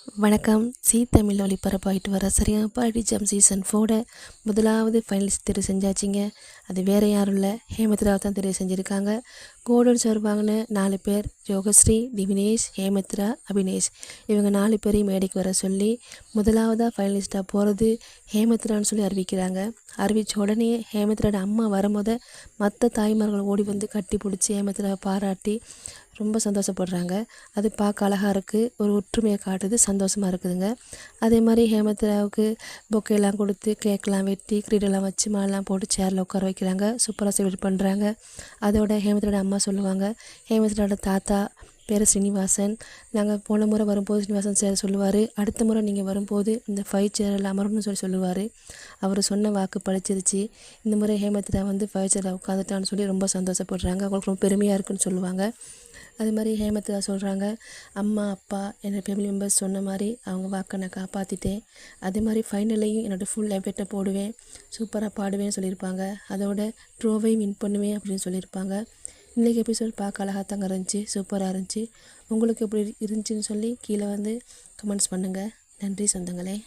வணக்கம். ஜீ தமிழ் ஒளிபரப்பாயிட்டு வர சரியாக பாடி ஜம் சீசன் 4 முதலாவது ஃபைனலிஸ்ட் தெரிவு செஞ்சாச்சுங்க. அது வேறு யாரும் இல்லை, ஹேமத்ராவை தான் தெரிவு செஞ்சுருக்காங்க. கோல்டன் ஸ்டார் வாங்கின 4 பேர் யோகஸ்ரீ, திவினேஷ், ஹேமத்ரா, அபினேஷ். இவங்க 4 பேரையும் மேடைக்கு வர சொல்லி முதலாவதாக ஃபைனலிஸ்ட்டாக போகிறது ஹேமத்ரான்னு சொல்லி அறிவிக்கிறாங்க. அறிவித்த உடனே ஹேமத்ராவோட அம்மா வரும்போது மற்ற தாய்மார்கள் ஓடி வந்து கட்டி பிடிச்சி ஹேமத்ராவை பாராட்டி ரொம்ப சந்தோஷப்படுறாங்க. அது பார்க்க அழகாக இருக்குது, ஒரு ஒற்றுமையை காட்டுது, சந்தோஷமாக இருக்குதுங்க. அதே மாதிரி ஹேமத்ராவுக்கு பொக்கையெல்லாம் கொடுத்து கேக்கெலாம் வெட்டி கிரீடெல்லாம் வச்சு மாலைலாம் போட்டு சேரில் உட்கார வைக்கிறாங்க. சூப்பராக செலிப்ரேட் பண்ணுறாங்க. அதோட ஹேமத்ராவோட அம்மா சொல்லுவாங்க, ஹேமத்ராவோட தாத்தா பேர் ஸ்ரீனிவாசன், நாங்கள் போன முறை வரும்போது ஸ்ரீனிவாசன் சார் சொல்லுவார், அடுத்த முறை நீங்கள் வரும்போது இந்த 5 சேரில் அமரணும்னு சொல்லுவார். அவர் சொன்ன வாக்கு பழிச்சிருச்சு. இந்த முறை ஹேமத்ரா வந்து 5 சேரில் உட்காந்துட்டான்னு சொல்லி ரொம்ப சந்தோஷப்படுறாங்க. அவங்களுக்கு ரொம்ப பெருமையாக இருக்குன்னு சொல்லுவாங்க. அது மாதிரி ஹேமத்ரா சொல்கிறாங்க, அம்மா அப்பா என்னோடய ஃபேமிலி மெம்பர்ஸ் சொன்ன மாதிரி அவங்க வாக்கை நான் காப்பாற்றிட்டேன். அதே மாதிரி ஃபைனலையும் என்னோடய ஃபுல் எஃபெக்டை போடுவேன், சூப்பராக பாடுவேன்னு சொல்லியிருப்பாங்க. அதோட ட்ரோவையும் வின் பண்ணுவேன் அப்படின்னு சொல்லியிருப்பாங்க. இன்றைக்கி எபிசோட் பார்க்க அழகாக தாங்க இருந்துச்சு, சூப்பராக இருந்துச்சு. உங்களுக்கு எப்படி இருந்துச்சுன்னு சொல்லி கீழே வந்து கமெண்ட்ஸ் பண்ணுங்கள். நன்றி சொந்தங்களே.